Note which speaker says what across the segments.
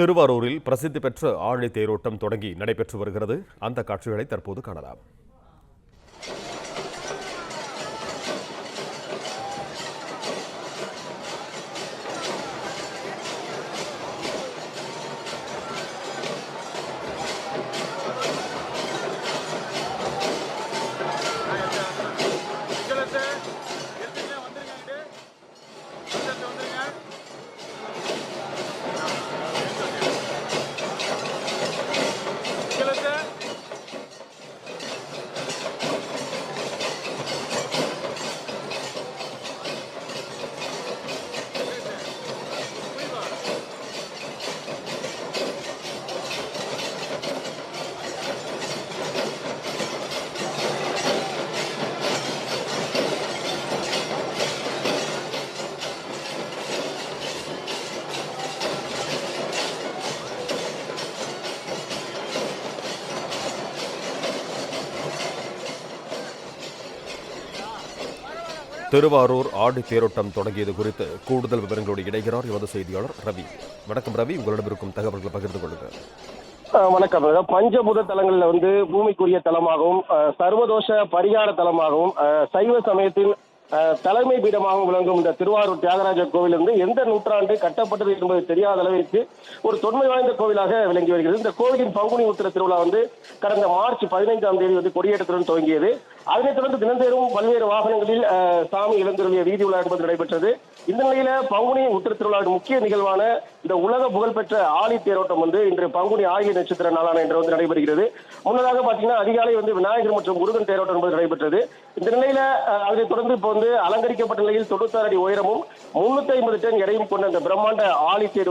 Speaker 1: திருவாரூரில் பிரசித்தி பெற்ற ஆழி தேரோட்டம் தொடங்கி நடைபெற்று வருகிறது. அந்த காட்சிகளை தற்போது காணலாம். திருவாரூர் ஆடி தேரோட்டம் தொடங்கியது குறித்து கூடுதல் விவரங்களோடு இணைகிறார் எமது செய்தியாளர் ரவி. வணக்கம் ரவி, உங்களிடம் இருக்கும் தகவல்களை பகிர்ந்து கொள்ளுங்கள்.
Speaker 2: வணக்கம். பஞ்சபூத தலங்களில் பூமிக்குரிய தலமாகவும் சர்வதோஷ பரிகார தலமாகவும் சைவ சமயத்தின் தலைமை பீடமாகவும் விளங்கும் இந்த திருவாரூர் தியாகராஜர் கோவில் எந்த நூற்றாண்டு கட்டப்பட்டது என்பது தெரியாத அளவிற்கு ஒரு தொன்மை வாய்ந்த கோவிலாக விளங்கி வருகிறது. இந்த கோவிலின் பங்குனி உத்திர திருவிழா கடந்த மார்ச் 15ஆம் தேதி கொடியேற்றத்துடன் துவங்கியது. அதனைத் தொடர்ந்து தினந்தோறும் பல்வேறு வாகனங்களில் சாமி எழுந்தருளிய வீதி உலா என்பது நடைபெற்றது. இந்த நிலையில பங்குனி உத்திர திருவிழாவின் முக்கிய நிகழ்வான இந்த உலக புகழ்பெற்ற ஆழி தேரோட்டம் இன்று பங்குனி ஆகிய நட்சத்திர நாளான இன்று நடைபெறுகிறது. முன்னதாக பாத்தீங்கன்னா அதிகாலை விநாயகர் மற்றும் முருகன் தேரோட்டம் என்பது நடைபெற்றது. இந்த நிலையில அதனைத் தொடர்ந்து இப்போ அலங்கரிக்கப்பட்ட நிலையில் 96 அடி உயரமும் 350 டன் எடையும் கொண்ட இந்த பிரம்மாண்ட ஆழி தேர்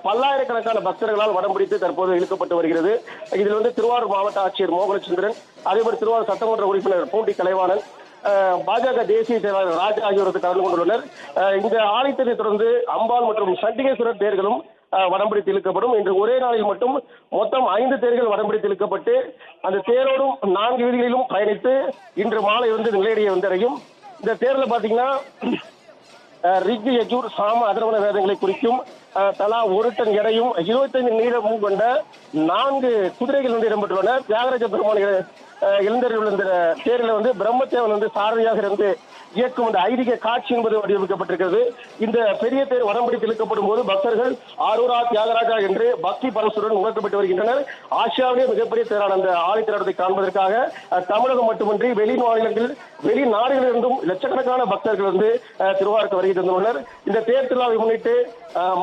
Speaker 2: பல்லாயிரக்கணக்கான பக்தர்களால் வடம் பிடித்து தற்போது இழுக்கப்பட்டு வருகிறது. இதில் திருவாரூர் மாவட்ட ஆட்சியர் மோகனச்சந்திரன், அதேபோல் திருவாரூர் சட்டமன்ற உறுப்பினர் பூண்டி கலைவாணன், பாஜக தேசிய செயலாளர் ராஜா ஆகியோருக்கு கலந்து கொண்டுள்ளனர். இந்த ஆலயத்தை தொடர்ந்து அம்பாள் மற்றும் சண்டிகேஸ்வரர் தேர்களும் வடம்பிடித்து இழுக்கப்படும். இன்று ஒரே நாளில் மட்டும் மொத்தம் 5 தேர்கள் வடம்பிடித்து இழுக்கப்பட்டு அந்த தேரோடும் 4 வீதிகளிலும் பயணித்து இன்று மாலை நிலையடியை வந்தடையும். இந்த தேர்ல பாத்தீங்கன்னா ரிக் யஜூர் சாம அதர்வன வேதங்களை குறிக்கும் தலா 1 டன் எடையும் 25 நீளமும் கொண்ட 4 குதிரைகள் இடம்பெற்றுள்ளன. தியாகராஜ பெருமான் எழுந்தருள் இந்த தேரில் பிரம்மதேவன் சாரதியாக இருந்து இயக்கும் இந்த ஐதீக காட்சி என்பது வடிவமைக்கப்பட்டிருக்கிறது. இந்த பெரிய தேர் வடம்பிடித்து இழுக்கப்படும் போது பக்தர்கள் ஆரூரா தியாகராஜா என்று பக்தி பரவசுடன் உணர்த்தப்பட்டு வருகின்றனர். ஆசியாவிலே மிகப்பெரிய தேரான அந்த ஆழி தேரோட்டத்தை காண்பதற்காக தமிழகம் மட்டுமின்றி வெளிநாடுகளிலிருந்தும் லட்சக்கணக்கான பக்தர்கள் திருவாரூருக்கு வருகை தந்துள்ளனர். இந்த தேர் திருவிழாவை முன்னிட்டு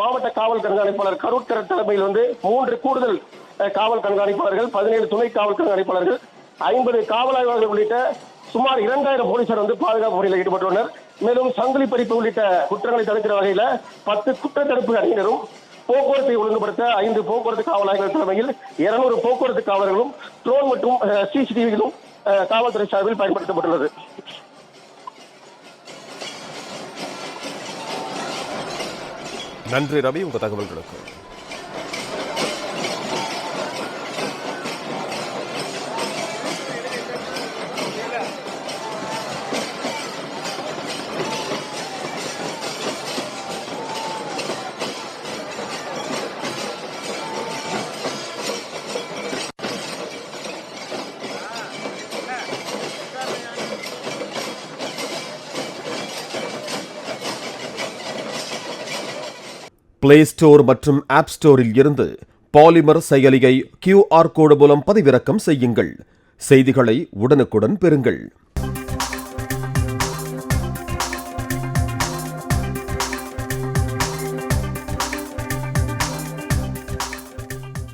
Speaker 2: மாவட்ட காவல் கண்காணிப்பாளர் கருட்கர தலைமையில் 3 கூடுதல் காவல் கண்காணிப்பாளர்கள், 17 துணை காவல் கண்காணிப்பாளர்கள், 50 காவல் ஆய்வாளர்கள் உள்ளிட்ட சுமார் 2000 போலீசார் பாதுகாப்பு பணியில் ஈடுபட்டுள்ளனர். மேலும் சங்கிலி பறிப்பு உள்ளிட்ட குற்றங்களை தடுக்கிற வகையில் 10 குற்றத்தடுப்பு அணியினரும், போக்குவரத்தை ஒழுங்குபடுத்த 5 போக்குவரத்து காவல் ஆய்வாளர் தலைமையில் 200 போக்குவரத்து காவலர்களும், ட்ரோன் மற்றும் சிசிடிவிகளும் காவல்துறை சார்பில் பயன்படுத்தப்பட்டுள்ளது.
Speaker 1: நன்றி ரவி, உங்கள் தகவல்களுக்கு. பிளே ஸ்டோர் மற்றும் ஆப் ஸ்டோரில் இருந்து பாலிமர் செயலியை QR கோடு மூலம் பதிவிறக்கம் செய்யுங்கள். செய்திகளை உடனுக்குடன் பெறுங்கள்.